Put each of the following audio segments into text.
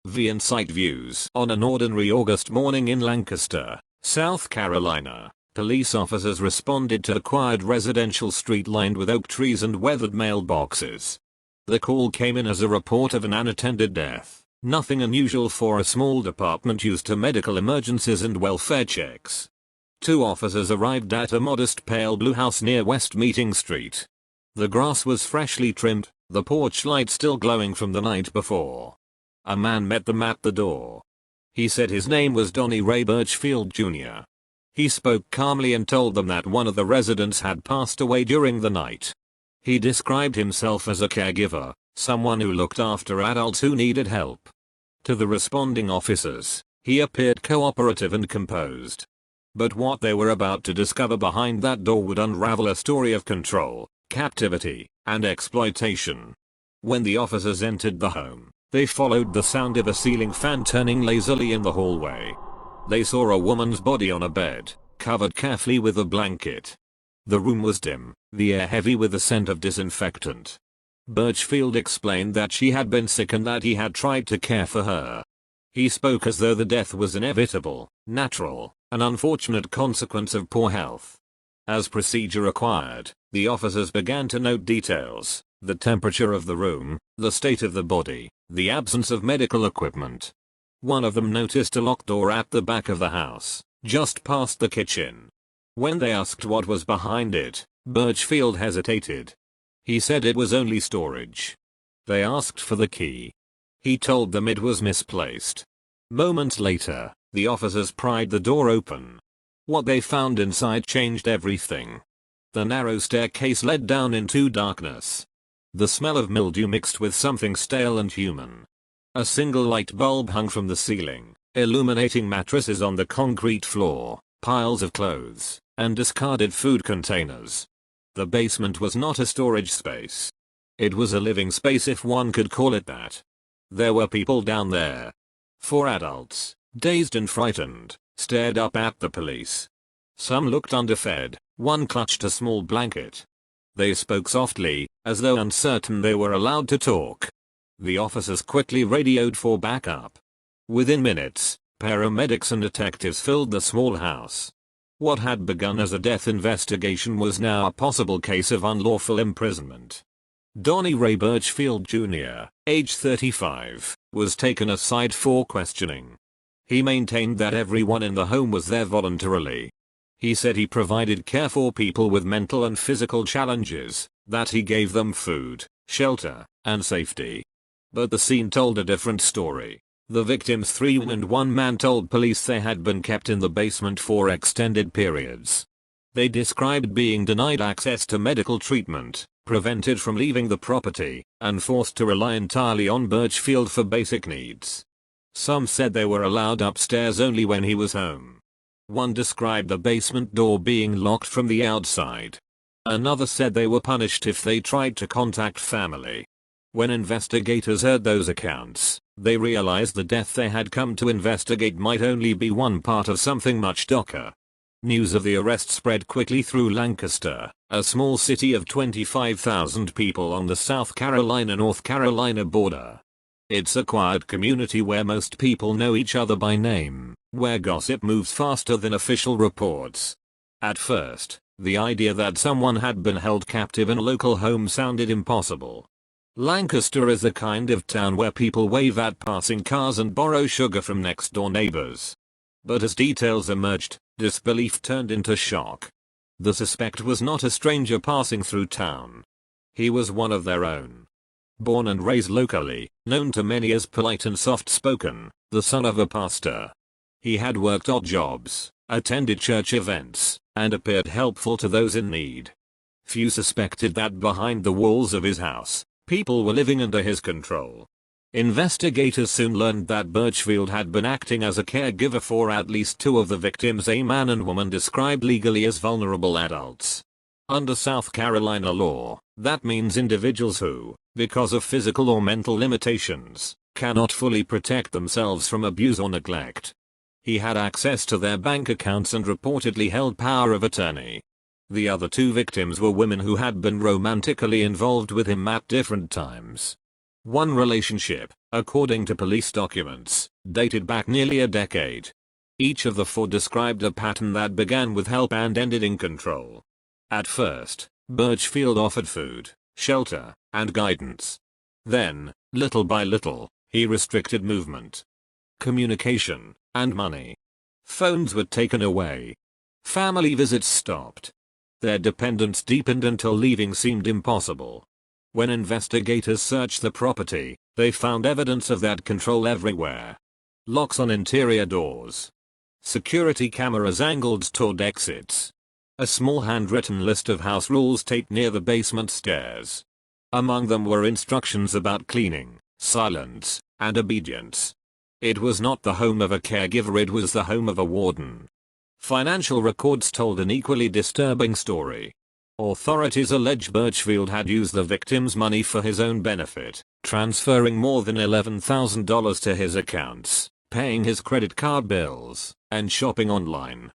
The Insight Views. On an ordinary August morning in Lancaster, South Carolina, police officers responded to a quiet residential street lined with oak trees and weathered mailboxes. The call came in as a report of an unattended death, nothing unusual for a small department used to medical emergencies and welfare checks. Two officers arrived at a modest pale blue house near West Meeting Street. The grass was freshly trimmed, the porch light still glowing from the night before. A man met them at the door. He said his name was Donnie Ray Birchfield Jr. He spoke calmly and told them that one of the residents had passed away during the night. He described himself as a caregiver, someone who looked after adults who needed help. To the responding officers, he appeared cooperative and composed. But what they were about to discover behind that door would unravel a story of control, captivity, and exploitation. When the officers entered the home, they followed the sound of a ceiling fan turning lazily in the hallway. They saw a woman's body on a bed, covered carefully with a blanket. The room was dim, the air heavy with the scent of disinfectant. Birchfield explained that she had been sick and that he had tried to care for her. He spoke as though the death was inevitable, natural, an unfortunate consequence of poor health. As procedure required, the officers began to note details: the temperature of the room, the state of the body, the absence of medical equipment. One of them noticed a locked door at the back of the house, just past the kitchen. When they asked what was behind it, Birchfield hesitated. He said it was only storage. They asked for the key. He told them it was misplaced. Moments later, the officers pried the door open. What they found inside changed everything. The narrow staircase led down into darkness. The smell of mildew mixed with something stale and human. A single light bulb hung from the ceiling, illuminating mattresses on the concrete floor, piles of clothes, and discarded food containers. The basement was not a storage space. It was a living space, if one could call it that. There were people down there. 4 adults, dazed and frightened, stared up at the police. Some looked underfed, one clutched a small blanket. They spoke softly, as though uncertain they were allowed to talk. The officers quickly radioed for backup. Within minutes, paramedics and detectives filled the small house. What had begun as a death investigation was now a possible case of unlawful imprisonment. Donnie Ray Birchfield Jr., age 35, was taken aside for questioning. He maintained that everyone in the home was there voluntarily. He said he provided care for people with mental and physical challenges, that he gave them food, shelter, and safety. But the scene told a different story. The victims, 3 women and 1 man, told police they had been kept in the basement for extended periods. They described being denied access to medical treatment, prevented from leaving the property, and forced to rely entirely on Birchfield for basic needs. Some said they were allowed upstairs only when he was home. One described the basement door being locked from the outside. Another said they were punished if they tried to contact family. When investigators heard those accounts, they realized the death they had come to investigate might only be one part of something much darker. News of the arrest spread quickly through Lancaster, a small city of 25,000 people on the South Carolina-North Carolina border. It's a quiet community where most people know each other by name, where gossip moves faster than official reports. At first, the idea that someone had been held captive in a local home sounded impossible. Lancaster is the kind of town where people wave at passing cars and borrow sugar from next-door neighbors. But as details emerged, disbelief turned into shock. The suspect was not a stranger passing through town. He was one of their own. Born and raised locally, known to many as polite and soft-spoken, the son of a pastor. He had worked odd jobs, attended church events, and appeared helpful to those in need. Few suspected that behind the walls of his house, people were living under his control. Investigators soon learned that Birchfield had been acting as a caregiver for at least 2 of the victims, a man and woman described legally as vulnerable adults. Under South Carolina law, that means individuals who, because of physical or mental limitations, cannot fully protect themselves from abuse or neglect. He had access to their bank accounts and reportedly held power of attorney. The other 2 victims were women who had been romantically involved with him at different times. One relationship, according to police documents, dated back nearly a decade. Each of the four described a pattern that began with help and ended in control. At first, Birchfield offered food, shelter, and guidance. Then, little by little, he restricted movement, communication, and money. Phones were taken away. Family visits stopped. Their dependence deepened until leaving seemed impossible. When investigators searched the property, they found evidence of that control everywhere. Locks on interior doors. Security cameras angled toward exits. A small handwritten list of house rules taped near the basement stairs. Among them were instructions about cleaning, silence, and obedience. It was not the home of a caregiver, it was the home of a warden. Financial records told an equally disturbing story. Authorities allege Birchfield had used the victim's money for his own benefit, transferring more than $11,000 to his accounts, paying his credit card bills, and shopping online.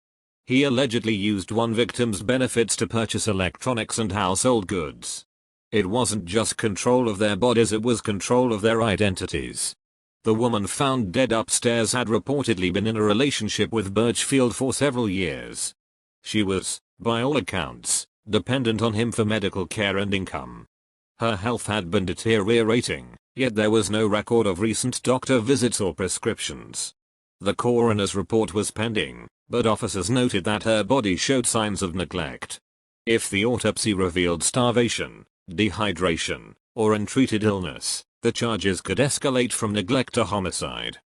He allegedly used one victim's benefits to purchase electronics and household goods. It wasn't just control of their bodies, it was control of their identities. The woman found dead upstairs had reportedly been in a relationship with Birchfield for several years. She was, by all accounts, dependent on him for medical care and income. Her health had been deteriorating, yet there was no record of recent doctor visits or prescriptions. The coroner's report was pending, but officers noted that her body showed signs of neglect. If the autopsy revealed starvation, dehydration, or untreated illness, the charges could escalate from neglect to homicide.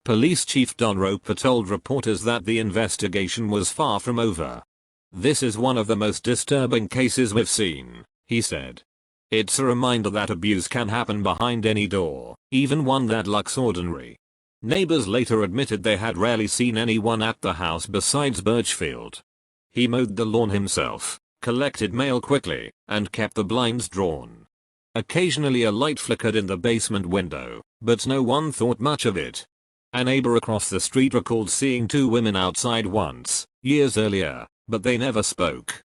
Police Chief Don Roper told reporters that the investigation was far from over. "This is one of the most disturbing cases we've seen," he said. "It's a reminder that abuse can happen behind any door, even one that looks ordinary." Neighbors later admitted they had rarely seen anyone at the house besides Birchfield. He mowed the lawn himself, collected mail quickly, and kept the blinds drawn. Occasionally a light flickered in the basement window, but no one thought much of it. A neighbor across the street recalled seeing two women outside once, years earlier, but they never spoke.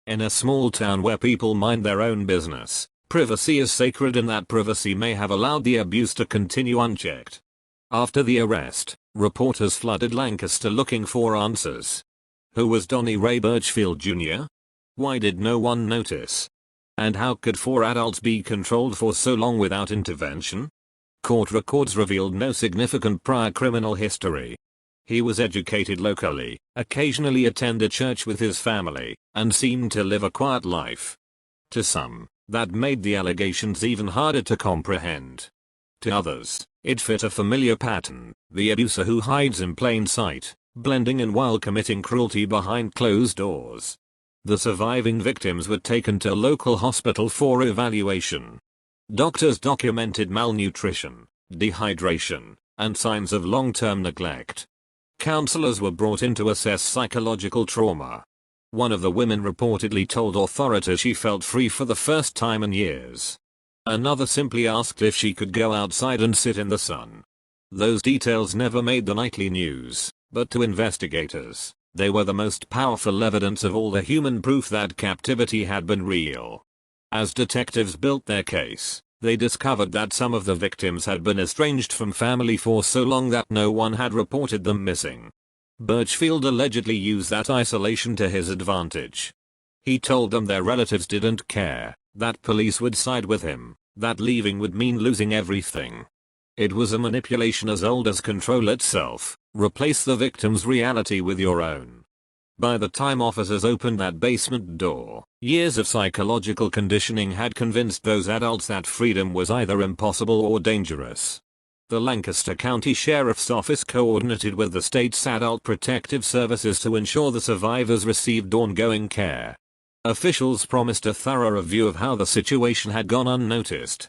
In a small town where people mind their own business, privacy is sacred, and that privacy may have allowed the abuse to continue unchecked. After the arrest, reporters flooded Lancaster looking for answers. Who was Donnie Ray Birchfield Jr.? Why did no one notice? And how could four adults be controlled for so long without intervention? Court records revealed no significant prior criminal history. He was educated locally, occasionally attended church with his family, and seemed to live a quiet life. To some, that made the allegations even harder to comprehend. To others, it fit a familiar pattern, the abuser who hides in plain sight, blending in while committing cruelty behind closed doors. The surviving victims were taken to a local hospital for evaluation. Doctors documented malnutrition, dehydration, and signs of long-term neglect. Counselors were brought in to assess psychological trauma. One of the women reportedly told authorities she felt free for the first time in years. Another simply asked if she could go outside and sit in the sun. Those details never made the nightly news, but to investigators, they were the most powerful evidence of all the human proof that captivity had been real. As detectives built their case, they discovered that some of the victims had been estranged from family for so long that no one had reported them missing. Birchfield allegedly used that isolation to his advantage. He told them their relatives didn't care, that police would side with him, that leaving would mean losing everything. It was a manipulation as old as control itself. Replace the victim's reality with your own. By the time officers opened that basement door, years of psychological conditioning had convinced those adults that freedom was either impossible or dangerous. The Lancaster County Sheriff's Office coordinated with the state's Adult Protective Services to ensure the survivors received ongoing care. Officials promised a thorough review of how the situation had gone unnoticed.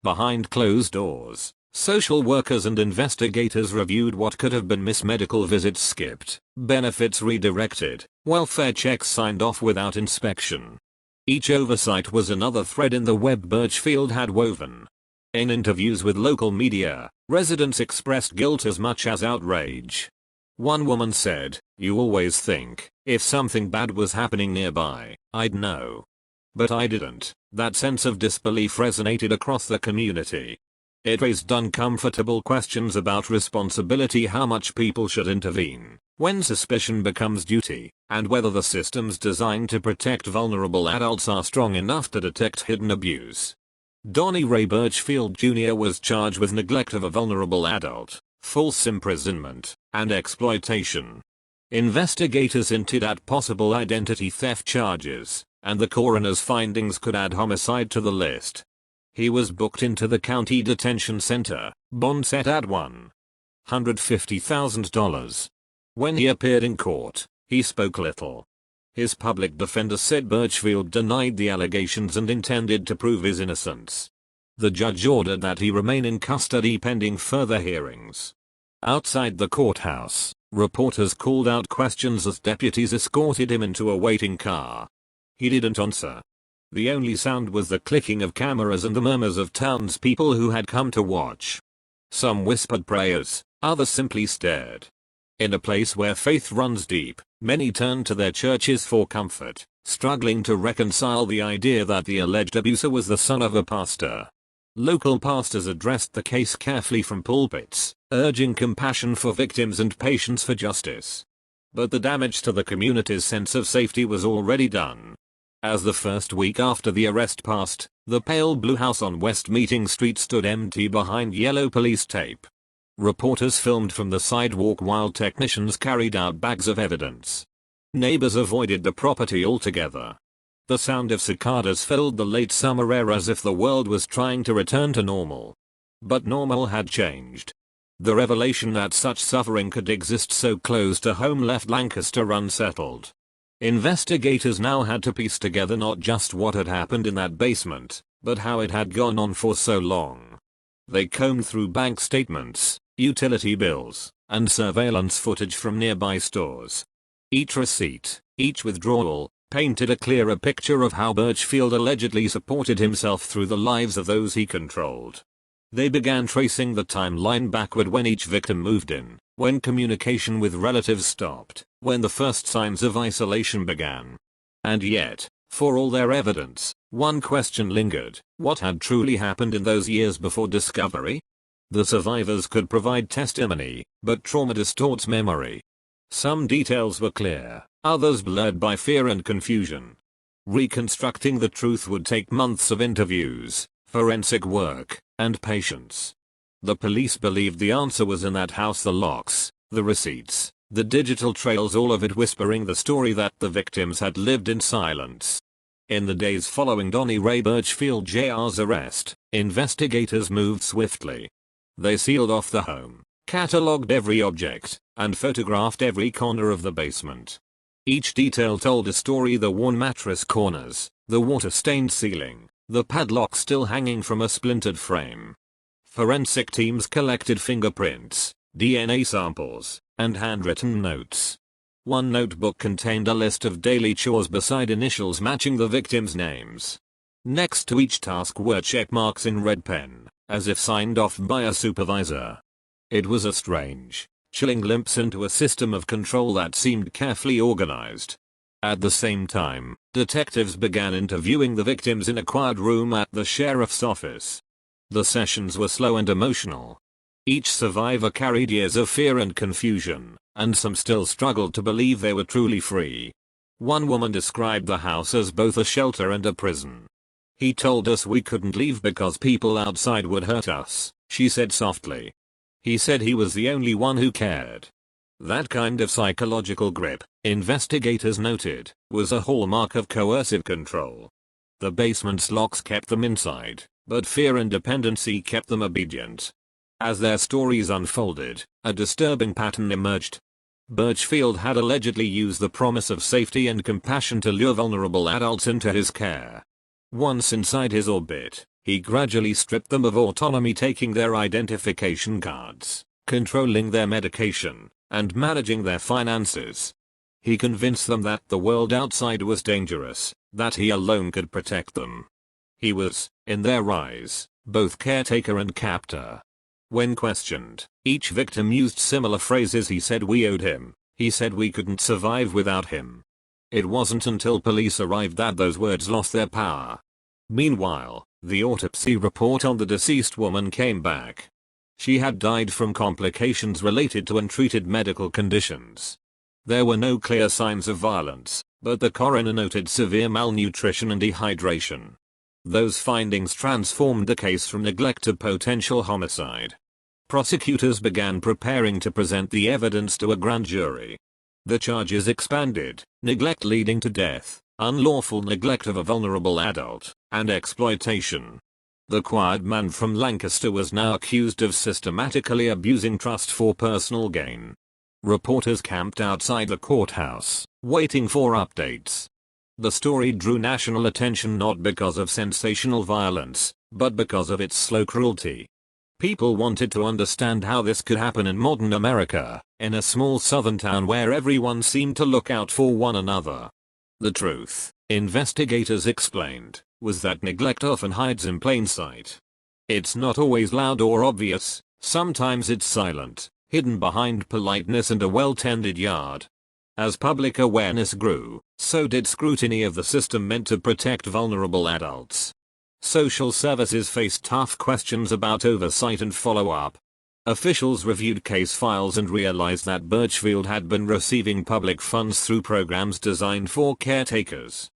Behind closed doors, social workers and investigators reviewed what could have been missed: medical visits skipped, benefits redirected, welfare checks signed off without inspection. Each oversight was another thread in the web Birchfield had woven. In interviews with local media, residents expressed guilt as much as outrage. One woman said, "You always think, if something bad was happening nearby, I'd know. But I didn't." That sense of disbelief resonated across the community. It raised uncomfortable questions about responsibility, how much people should intervene, when suspicion becomes duty, and whether the systems designed to protect vulnerable adults are strong enough to detect hidden abuse. Donnie Ray Birchfield Jr. was charged with neglect of a vulnerable adult, false imprisonment, and exploitation. Investigators hinted at possible identity theft charges, and the coroner's findings could add homicide to the list. He was booked into the county detention center, bond set at $150,000. When he appeared in court, he spoke little. His public defender said Birchfield denied the allegations and intended to prove his innocence. The judge ordered that he remain in custody pending further hearings. Outside the courthouse, reporters called out questions as deputies escorted him into a waiting car. He didn't answer. The only sound was the clicking of cameras and the murmurs of townspeople who had come to watch. Some whispered prayers, others simply stared. In a place where faith runs deep, many turned to their churches for comfort, struggling to reconcile the idea that the alleged abuser was the son of a pastor. Local pastors addressed the case carefully from pulpits, urging compassion for victims and patience for justice. But the damage to the community's sense of safety was already done. As the first week after the arrest passed, the pale blue house on West Meeting Street stood empty behind yellow police tape. Reporters filmed from the sidewalk while technicians carried out bags of evidence. Neighbors avoided the property altogether. The sound of cicadas filled the late summer air as if the world was trying to return to normal. But normal had changed. The revelation that such suffering could exist so close to home left Lancaster unsettled. Investigators now had to piece together not just what had happened in that basement, but how it had gone on for so long. They combed through bank statements, utility bills, and surveillance footage from nearby stores. Each receipt, each withdrawal, painted a clearer picture of how Birchfield allegedly supported himself through the lives of those he controlled. They began tracing the timeline backward when each victim moved in, when communication with relatives stopped, when the first signs of isolation began. And yet, for all their evidence, one question lingered: what had truly happened in those years before discovery? The survivors could provide testimony, but trauma distorts memory. Some details were clear, others blurred by fear and confusion. Reconstructing the truth would take months of interviews, forensic work, and patience. The police believed the answer was in that house: the locks, the receipts, the digital trails, all of it whispering the story that the victims had lived in silence. In the days following Donnie Ray Birchfield Jr.'s arrest, investigators moved swiftly. They sealed off the home, catalogued every object, and photographed every corner of the basement. Each detail told a story: the worn mattress corners, the water-stained ceiling, the padlock still hanging from a splintered frame. Forensic teams collected fingerprints, DNA samples, and handwritten notes. One notebook contained a list of daily chores beside initials matching the victims' names. Next to each task were check marks in red pen, as if signed off by a supervisor. It was a strange, chilling glimpse into a system of control that seemed carefully organized. At the same time, detectives began interviewing the victims in a quiet room at the sheriff's office. The sessions were slow and emotional. Each survivor carried years of fear and confusion, and some still struggled to believe they were truly free. One woman described the house as both a shelter and a prison. "He told us we couldn't leave because people outside would hurt us," she said softly. "He said he was the only one who cared." That kind of psychological grip, investigators noted, was a hallmark of coercive control. The basement's locks kept them inside, but fear and dependency kept them obedient. As their stories unfolded, a disturbing pattern emerged. Birchfield had allegedly used the promise of safety and compassion to lure vulnerable adults into his care. Once inside his orbit, he gradually stripped them of autonomy, taking their identification cards, controlling their medication, and managing their finances. He convinced them that the world outside was dangerous, that he alone could protect them. He was, in their eyes, both caretaker and captor. When questioned, each victim used similar phrases. He said we owed him. He said we couldn't survive without him. It wasn't until police arrived that those words lost their power. Meanwhile, The autopsy report on the deceased woman came back. She had died from complications related to untreated medical conditions. There were no clear signs of violence, but the coroner noted severe malnutrition and dehydration. Those findings transformed the case from neglect to potential homicide. Prosecutors began preparing to present the evidence to a grand jury. The charges expanded: neglect leading to death, unlawful neglect of a vulnerable adult, and exploitation. The quiet man from Lancaster was now accused of systematically abusing trust for personal gain. Reporters camped outside the courthouse, waiting for updates. The story drew national attention not because of sensational violence, but because of its slow cruelty. People wanted to understand how this could happen in modern America, in a small southern town where everyone seemed to look out for one another. The truth, investigators explained, was that neglect often hides in plain sight. It's not always loud or obvious, sometimes it's silent, hidden behind politeness and a well-tended yard. As public awareness grew, so did scrutiny of the system meant to protect vulnerable adults. Social services faced tough questions about oversight and follow-up. Officials reviewed case files and realized that Birchfield had been receiving public funds through programs designed for caretakers.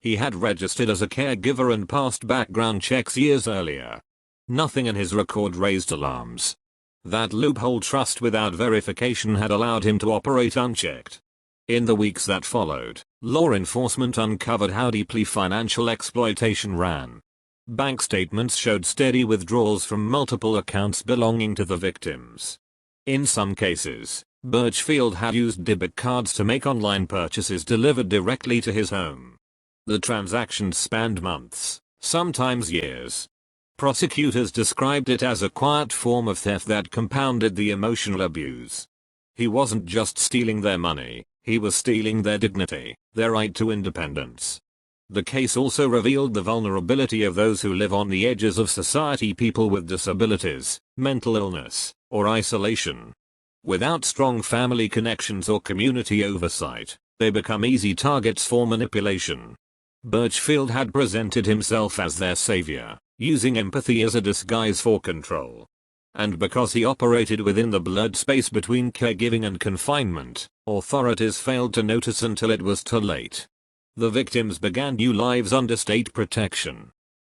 He had registered as a caregiver and passed background checks years earlier. Nothing in his record raised alarms. That loophole, trust without verification, had allowed him to operate unchecked. In the weeks that followed, law enforcement uncovered how deeply financial exploitation ran. Bank statements showed steady withdrawals from multiple accounts belonging to the victims. In some cases, Birchfield had used debit cards to make online purchases delivered directly to his home. The transactions spanned months, sometimes years. Prosecutors described it as a quiet form of theft that compounded the emotional abuse. He wasn't just stealing their money, he was stealing their dignity, their right to independence. The case also revealed the vulnerability of those who live on the edges of society, people with disabilities, mental illness, or isolation. Without strong family connections or community oversight, they become easy targets for manipulation. Birchfield had presented himself as their savior, using empathy as a disguise for control. And because he operated within the blurred space between caregiving and confinement, authorities failed to notice until it was too late. The victims began new lives under state protection.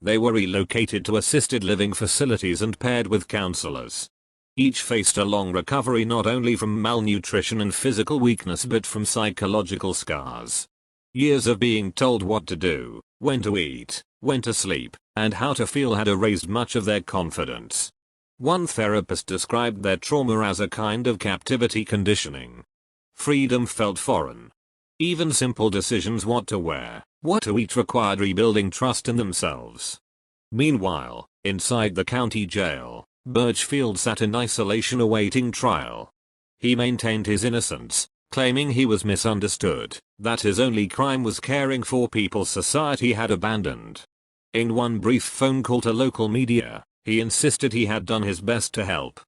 They were relocated to assisted living facilities and paired with counselors. Each faced a long recovery, not only from malnutrition and physical weakness but from psychological scars. Years of being told what to do, when to eat, when to sleep, and how to feel had erased much of their confidence. One therapist described their trauma as a kind of captivity conditioning. Freedom felt foreign. Even simple decisions, what to wear, what to eat, required rebuilding trust in themselves. Meanwhile, inside the county jail, Birchfield sat in isolation awaiting trial. He maintained his innocence, claiming he was misunderstood, that his only crime was caring for people society had abandoned. In one brief phone call to local media, he insisted he had done his best to help.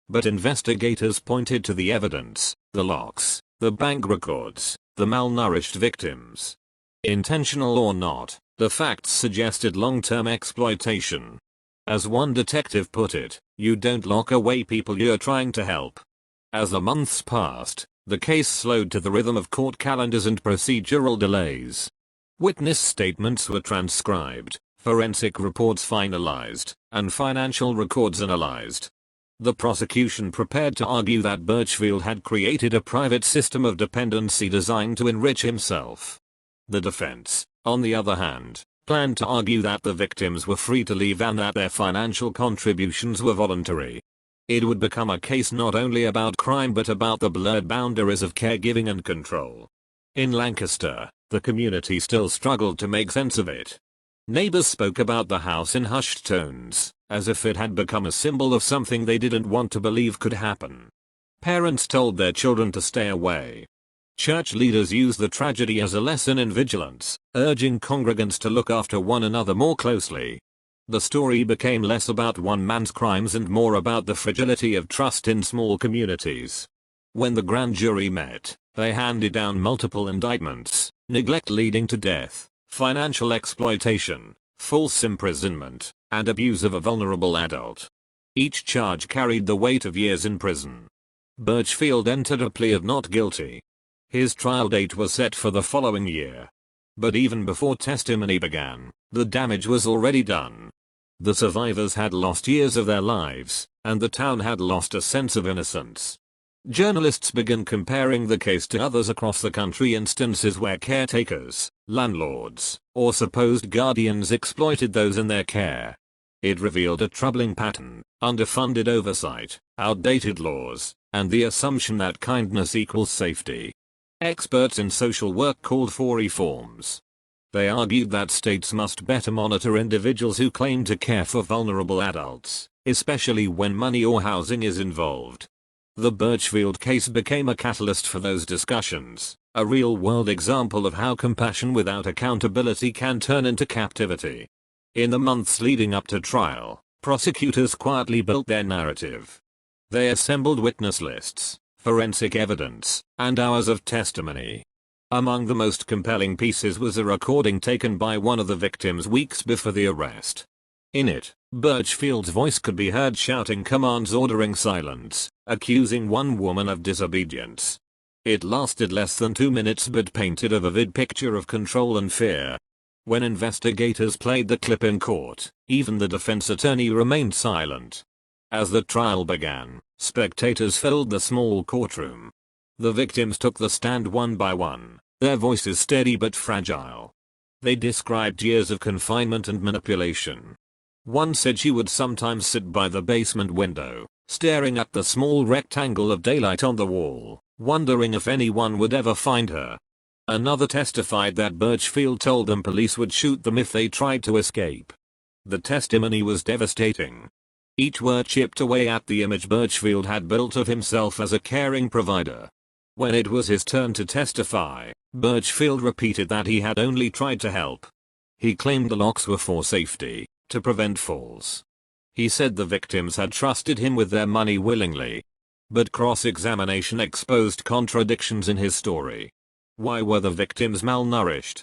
But investigators pointed to the evidence, the locks, the bank records, the malnourished victims. Intentional or not, the facts suggested long-term exploitation. As one detective put it, you don't lock away people you're trying to help. As the months passed, the case slowed to the rhythm of court calendars and procedural delays. Witness statements were transcribed, forensic reports finalized, and financial records analyzed. The prosecution prepared to argue that Birchfield had created a private system of dependency designed to enrich himself. The defense, on the other hand, planned to argue that the victims were free to leave and that their financial contributions were voluntary. It would become a case not only about crime but about the blurred boundaries of caregiving and control. In Lancaster, the community still struggled to make sense of it. Neighbors spoke about the house in hushed tones, as if it had become a symbol of something they didn't want to believe could happen. Parents told their children to stay away. Church leaders used the tragedy as a lesson in vigilance, urging congregants to look after one another more closely. The story became less about one man's crimes and more about the fragility of trust in small communities. When the grand jury met, they handed down multiple indictments: neglect leading to death, financial exploitation, false imprisonment, and abuse of a vulnerable adult. Each charge carried the weight of years in prison. Birchfield entered a plea of not guilty. His trial date was set for the following year. But even before testimony began, the damage was already done. The survivors had lost years of their lives, and the town had lost a sense of innocence. Journalists began comparing the case to others across the country, instances where caretakers, landlords, or supposed guardians exploited those in their care. It revealed a troubling pattern: underfunded oversight, outdated laws, and the assumption that kindness equals safety. Experts in social work called for reforms. They argued that states must better monitor individuals who claim to care for vulnerable adults, especially when money or housing is involved. The Birchfield case became a catalyst for those discussions, a real-world example of how compassion without accountability can turn into captivity. In the months leading up to trial, prosecutors quietly built their narrative. They assembled witness lists, forensic evidence, and hours of testimony. Among the most compelling pieces was a recording taken by one of the victims weeks before the arrest. In it, Birchfield's voice could be heard shouting commands ordering silence, accusing one woman of disobedience. It lasted less than 2 minutes but painted a vivid picture of control and fear. When investigators played the clip in court, even the defense attorney remained silent. As the trial began, spectators filled the small courtroom. The victims took the stand one by one, their voices steady but fragile. They described years of confinement and manipulation. One said she would sometimes sit by the basement window, staring at the small rectangle of daylight on the wall, wondering if anyone would ever find her. Another testified that Birchfield told them police would shoot them if they tried to escape. The testimony was devastating. Each word chipped away at the image Birchfield had built of himself as a caring provider. When it was his turn to testify, Birchfield repeated that he had only tried to help. He claimed the locks were for safety, to prevent falls. He said the victims had trusted him with their money willingly. But cross-examination exposed contradictions in his story. Why were the victims malnourished?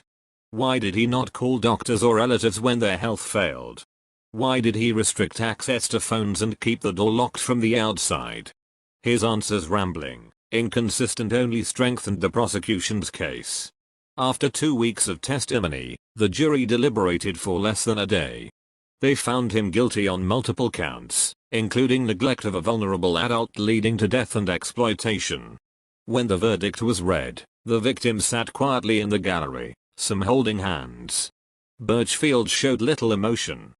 Why did he not call doctors or relatives when their health failed? Why did he restrict access to phones and keep the door locked from the outside? His answers, rambling, inconsistent, only strengthened the prosecution's case. After 2 weeks of testimony, the jury deliberated for less than a day. They found him guilty on multiple counts, including neglect of a vulnerable adult leading to death and exploitation. When the verdict was read, the victims sat quietly in the gallery, some holding hands. Birchfield showed little emotion.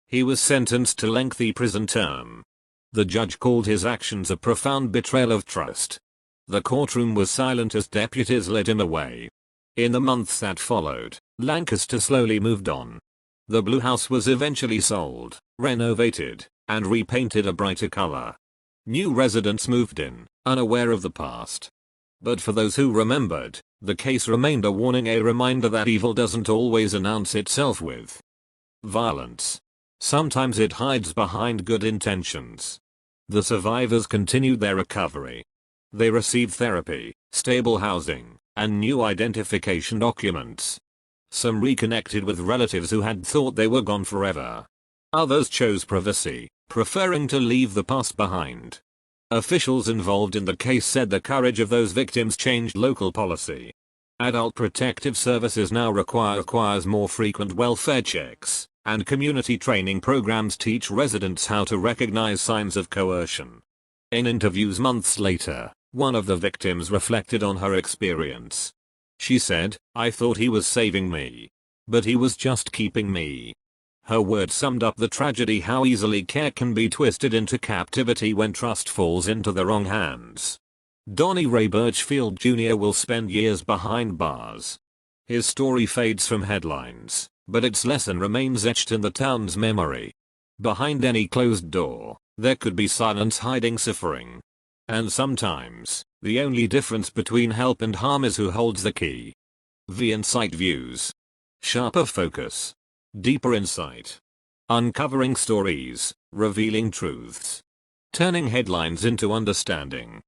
He was sentenced to lengthy prison term. The judge called his actions a profound betrayal of trust. The courtroom was silent as deputies led him away. In the months that followed, Lancaster slowly moved on. The Blue House was eventually sold, renovated, and repainted a brighter color. New residents moved in, unaware of the past. But for those who remembered, the case remained a warning, a reminder that evil doesn't always announce itself with violence. Sometimes it hides behind good intentions. The survivors continued their recovery. They received therapy, stable housing, and new identification documents. Some reconnected with relatives who had thought they were gone forever. Others chose privacy, preferring to leave the past behind. Officials involved in the case said the courage of those victims changed local policy. Adult Protective Services now requires more frequent welfare checks, and community training programs teach residents how to recognize signs of coercion. In interviews months later, one of the victims reflected on her experience. She said, "I thought he was saving me. But he was just keeping me." Her words summed up the tragedy: how easily care can be twisted into captivity when trust falls into the wrong hands. Donnie Ray Birchfield Jr. will spend years behind bars. His story fades from headlines, but its lesson remains etched in the town's memory. Behind any closed door, there could be silence hiding suffering. And sometimes, the only difference between help and harm is who holds the key. The Insight Views. Sharper focus. Deeper insight. Uncovering stories, revealing truths. Turning headlines into understanding.